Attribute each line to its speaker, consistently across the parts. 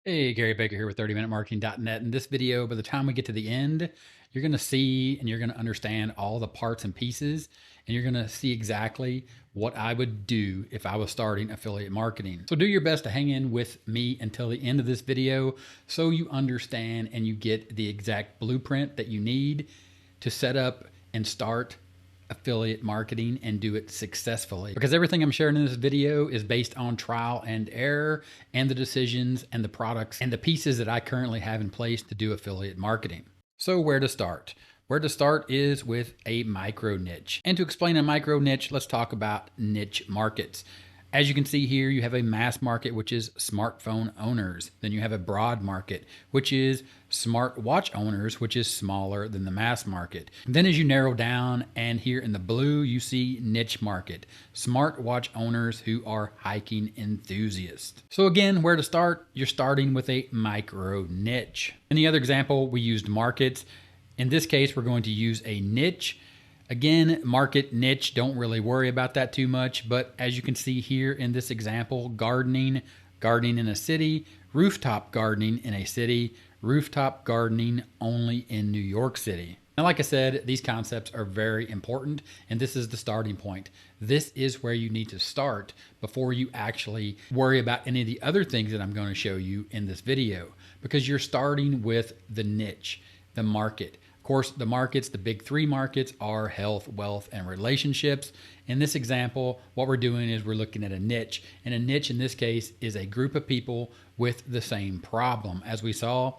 Speaker 1: Hey, Gary Baker here with 30minutemarketing.net. In this video, by the time we get to the end, you're going to see and you're going to understand all the parts and pieces, and you're going to see exactly what I would do if I was starting affiliate marketing. So do your best to hang in with me until the end of this video so you understand and you get the exact blueprint that you need to set up and start affiliate marketing and do it successfully, because everything I'm sharing in this video is based on trial and error and the decisions and the products and the pieces that I currently have in place to do affiliate marketing. So where to start? Where to start is with a micro niche. And to explain a micro niche, let's talk about niche markets. As you can see here, you have a mass market, which is smartphone owners. Then you have a broad market, which is smart watch owners, which is smaller than the mass market. And then as you narrow down, and here in the blue, you see niche market, smart watch owners who are hiking enthusiasts. So again, where to start? You're starting with a micro niche. In the other example, we used markets. In this case, we're going to use a niche. Again, market, niche, don't really worry about that too much, but as you can see here in this example, gardening in a city, rooftop gardening in a city, rooftop gardening only in New York City. Now, like I said, these concepts are very important, and this is the starting point. This is where you need to start before you actually worry about any of the other things that I'm going to show you in this video, because you're starting with the niche, the market. Of course, the markets, the big three markets are health, wealth, and relationships. In this example, what we're doing is we're looking at a niche. And a niche in this case is a group of people with the same problem. As we saw,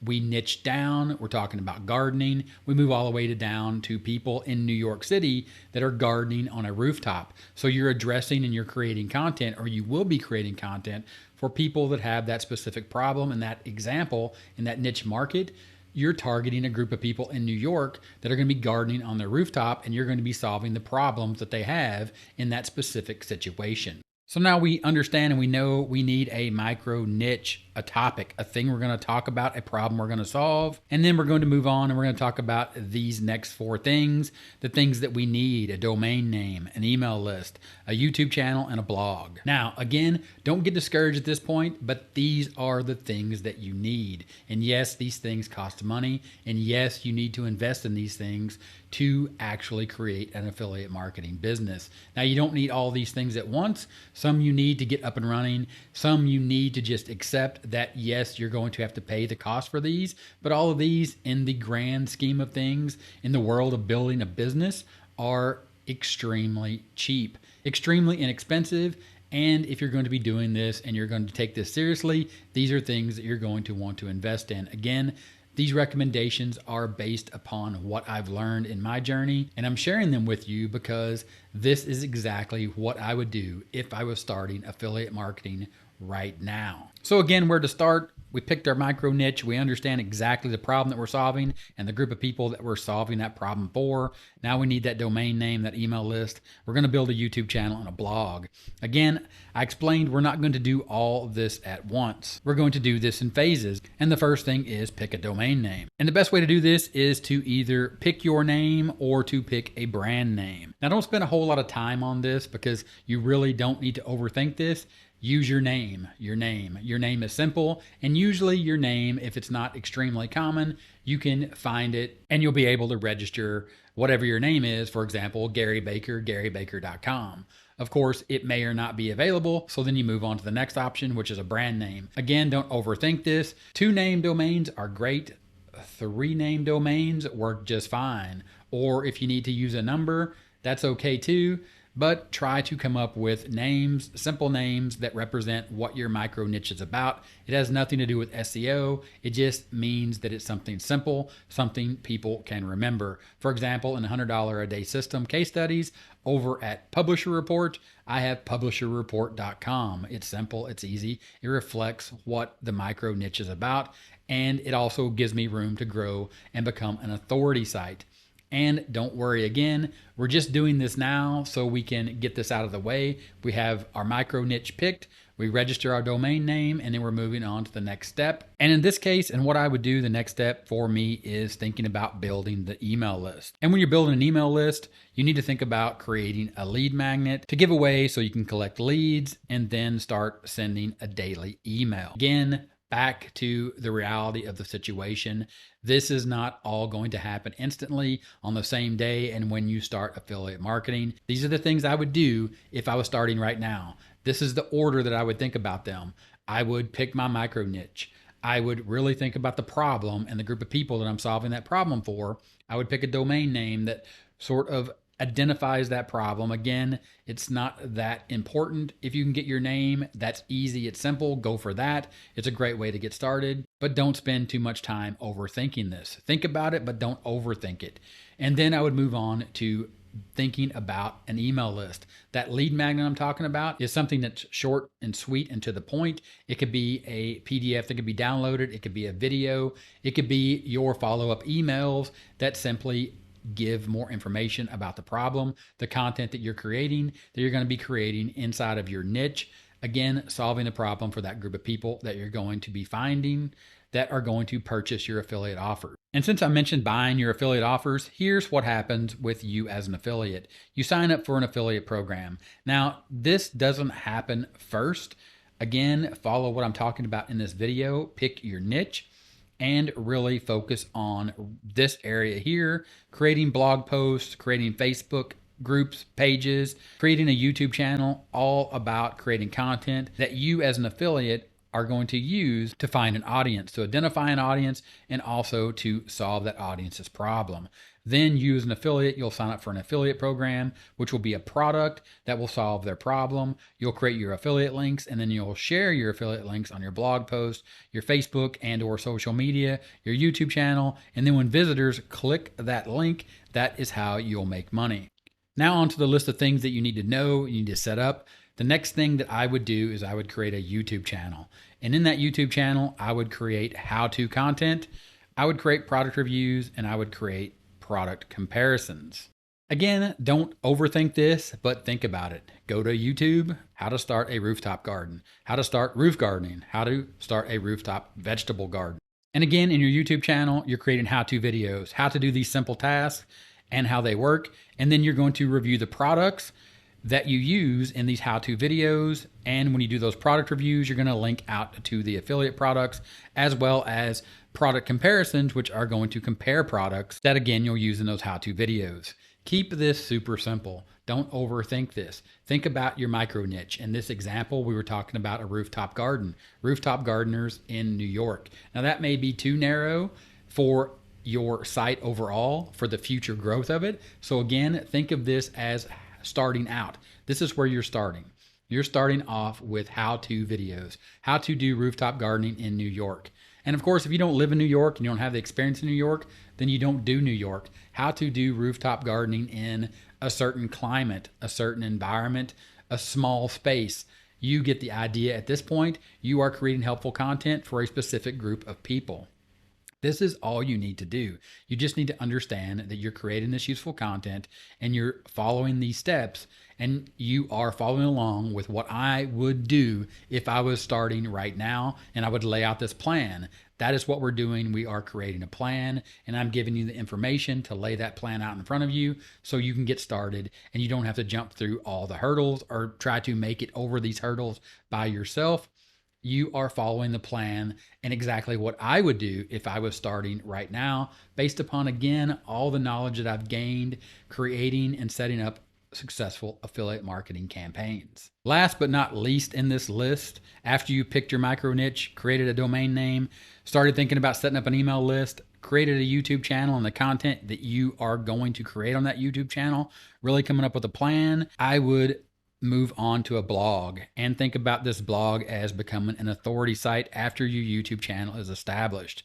Speaker 1: we niche down, we're talking about gardening. We move all the way down to people in New York City that are gardening on a rooftop. So you're addressing and you're creating content, or you will be creating content for people that have that specific problem. In that example, in that niche market, you're targeting a group of people in New York that are going to be gardening on their rooftop, and you're going to be solving the problems that they have in that specific situation. So now we understand and we know we need a micro niche, a topic, a thing we're going to talk about, a problem we're going to solve. And then we're going to move on and we're going to talk about these next four things, the things that we need: a domain name, an email list, a YouTube channel, and a blog. Now, again, don't get discouraged at this point, but these are the things that you need. And yes, these things cost money. And yes, you need to invest in these things to actually create an affiliate marketing business. Now, you don't need all these things at once. Some you need to get up and running. Some you need to just accept that, yes, you're going to have to pay the cost for these, but all of these in the grand scheme of things in the world of building a business are extremely cheap, extremely inexpensive. And if you're going to be doing this and you're going to take this seriously, these are things that you're going to want to invest in. Again, these recommendations are based upon what I've learned in my journey, and I'm sharing them with you because this is exactly what I would do if I was starting affiliate marketing right now. So again, where to start? We picked our micro niche. We understand exactly the problem that we're solving and the group of people that we're solving that problem for. Now we need that domain name, that email list. We're going to build a YouTube channel and a blog. Again, I explained we're not going to do all of this at once. We're going to do this in phases. And the first thing is pick a domain name. And the best way to do this is to either pick your name or to pick a brand name. Now, don't spend a whole lot of time on this because you really don't need to overthink this. Use your name, your name. Your name is simple, and usually your name, if it's not extremely common, you can find it and you'll be able to register whatever your name is. For example, Gary Baker, GaryBaker.com. Of course, it may or not be available, so then you move on to the next option, which is a brand name. Again, don't overthink this. 2 name domains are great. 3 name domains work just fine. Or if you need to use a number, that's okay too. But try to come up with names, simple names that represent what your micro niche is about. It has nothing to do with SEO. It just means that it's something simple, something people can remember. For example, in $100 a day system case studies over at Publisher Report, I have publisherreport.com. It's simple, it's easy. It reflects what the micro niche is about, and it also gives me room to grow and become an authority site. And don't worry, again, we're just doing this now so we can get this out of the way. We have our micro niche picked, we register our domain name, and then we're moving on to the next step. And in this case, and what I would do, the next step for me is thinking about building the email list. And when you're building an email list, you need to think about creating a lead magnet to give away so you can collect leads and then start sending a daily email. Again, back to the reality of the situation. This is not all going to happen instantly on the same day and when you start affiliate marketing. These are the things I would do if I was starting right now. This is the order that I would think about them. I would pick my micro niche. I would really think about the problem and the group of people that I'm solving that problem for. I would pick a domain name that sort of identifies that problem. Again, it's not that important. If you can get your name, that's easy, it's simple, go for that. It's a great way to get started, but don't spend too much time overthinking this. Think about it, but don't overthink it. And then I would move on to thinking about an email list. That lead magnet I'm talking about is something that's short and sweet and to the point. It could be a PDF that could be downloaded. It could be a video. It could be your follow-up emails that simply give more information about the problem, the content that you're creating, that you're going to be creating inside of your niche. Again, solving the problem for that group of people that you're going to be finding that are going to purchase your affiliate offer. And since I mentioned buying your affiliate offers, here's what happens with you as an affiliate. You sign up for an affiliate program. Now, this doesn't happen first. Again, follow what I'm talking about in this video. Pick your niche and really focus on this area here, creating blog posts, creating Facebook groups, pages, creating a YouTube channel, all about creating content that you as an affiliate are going to use to find an audience, to identify an audience, and also to solve that audience's problem. Then you as an affiliate, you'll sign up for an affiliate program, which will be a product that will solve their problem. You'll create your affiliate links, and then you'll share your affiliate links on your blog post, your Facebook and or social media, your YouTube channel. And then when visitors click that link, that is how you'll make money. Now onto the list of things that you need to know, you need to set up. The next thing that I would do is I would create a YouTube channel. And in that YouTube channel, I would create how-to content, I would create product reviews, and I would create product comparisons. Again, don't overthink this, but think about it. Go to YouTube, how to start a rooftop garden, how to start roof gardening, how to start a rooftop vegetable garden. And again, in your YouTube channel, you're creating how-to videos, how to do these simple tasks and how they work. And then you're going to review the products that you use in these how-to videos. And when you do those product reviews, you're going to link out to the affiliate products as well as product comparisons, which are going to compare products that again, you'll use in those how-to videos. Keep this super simple. Don't overthink this. Think about your micro niche. In this example, we were talking about a rooftop garden, rooftop gardeners in New York. Now that may be too narrow for your site overall for the future growth of it. So again, think of this as starting out. This is where you're starting. You're starting off with how-to videos, how to do rooftop gardening in New York. And of course, if you don't live in New York and you don't have the experience in New York, then you don't do New York. How to do rooftop gardening in a certain climate, a certain environment, a small space. You get the idea at this point. You are creating helpful content for a specific group of people. This is all you need to do. You just need to understand that you're creating this useful content and you're following these steps and you are following along with what I would do if I was starting right now and I would lay out this plan. That is what we're doing. We are creating a plan and I'm giving you the information to lay that plan out in front of you so you can get started and you don't have to jump through all the hurdles or try to make it over these hurdles by yourself. You are following the plan and exactly what I would do if I was starting right now, based upon, again, all the knowledge that I've gained creating and setting up successful affiliate marketing campaigns. Last but not least in this list, after you picked your micro niche, created a domain name, started thinking about setting up an email list, created a YouTube channel and the content that you are going to create on that YouTube channel, really coming up with a plan, I would move on to a blog and think about this blog as becoming an authority site after your YouTube channel is established.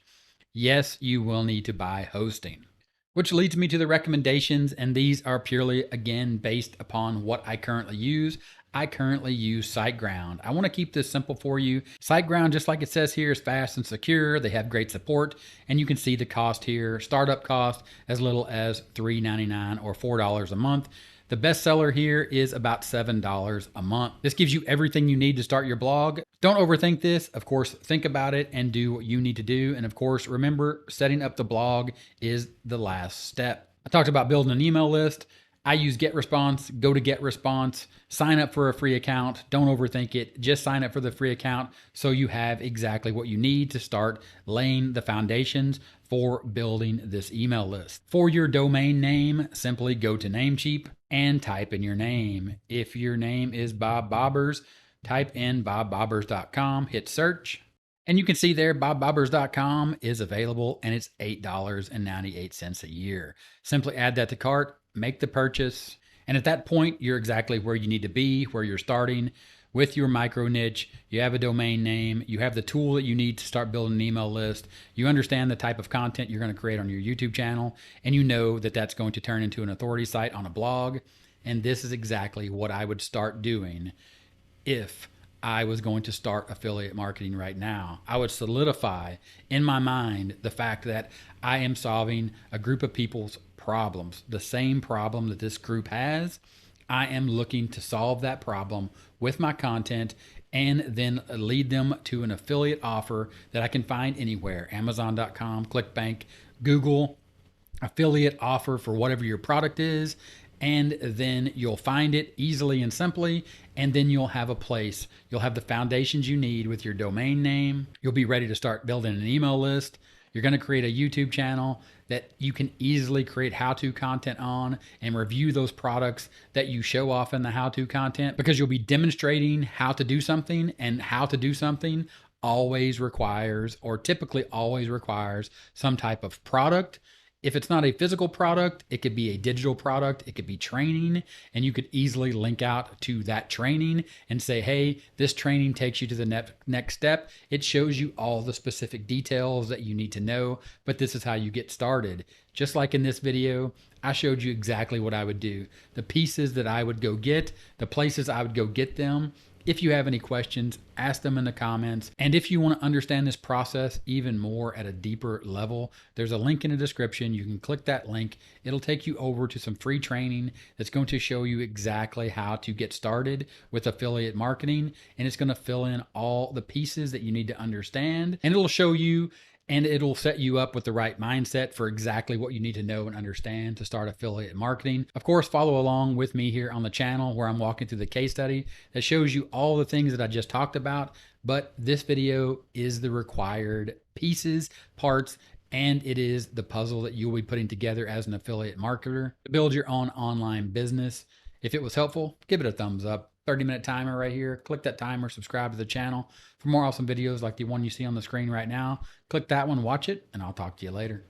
Speaker 1: Yes, you will need to buy hosting, which leads me to the recommendations. And these are purely, again, based upon what I currently use. I currently use SiteGround. I want to keep this simple for you. SiteGround, just like it says here, is fast and secure. They have great support and you can see the cost here. Startup cost as little as $3.99 or $4 a month. The best seller here is about $7 a month. This gives you everything you need to start your blog. Don't overthink this. Of course, think about it and do what you need to do. And of course, remember, setting up the blog is the last step. I talked about building an email list. I use GetResponse. Go to GetResponse, sign up for a free account. Don't overthink it. Just sign up for the free account so you have exactly what you need to start laying the foundations for building this email list. For your domain name, simply go to Namecheap and type in your name. If your name is Bob Bobbers, type in bobbobbers.com, hit search. And you can see there, bobbobbers.com is available and it's $8.98 a year. Simply add that to cart, make the purchase. And at that point, you're exactly where you need to be, where you're starting with your micro niche. You have a domain name, you have the tool that you need to start building an email list. You understand the type of content you're going to create on your YouTube channel, and you know that that's going to turn into an authority site on a blog. And this is exactly what I would start doing if I was going to start affiliate marketing right now. I would solidify in my mind the fact that I am solving a group of people's problems, the same problem that this group has. I am looking to solve that problem with my content and then lead them to an affiliate offer that I can find anywhere. Amazon.com, ClickBank, Google, affiliate offer for whatever your product is. And then you'll find it easily and simply, and then you'll have a place. You'll have the foundations you need with your domain name. You'll be ready to start building an email list. You're going to create a YouTube channel that you can easily create how-to content on and review those products that you show off in the how-to content, because you'll be demonstrating how to do something, and how to do something always requires, or typically always requires, some type of product. If it's not a physical product, it could be a digital product, it could be training, and you could easily link out to that training and say, hey, this training takes you to the next step. It shows you all the specific details that you need to know, but this is how you get started. Just like in this video, I showed you exactly what I would do, the pieces that I would go get, the places I would go get them. If you have any questions, ask them in the comments. And if you want to understand this process even more at a deeper level, there's a link in the description. You can click that link. It'll take you over to some free training that's going to show you exactly how to get started with affiliate marketing. And it's going to fill in all the pieces that you need to understand. And it'll show you, and it'll set you up with the right mindset for exactly what you need to know and understand to start affiliate marketing. Of course, follow along with me here on the channel where I'm walking through the case study that shows you all the things that I just talked about. But this video is the required pieces, parts, and it is the puzzle that you'll be putting together as an affiliate marketer to build your own online business. If it was helpful, give it a thumbs up. 30-minute timer right here. Click that timer, subscribe to the channel for more awesome videos like the one you see on the screen right now. Click that one, watch it, and I'll talk to you later.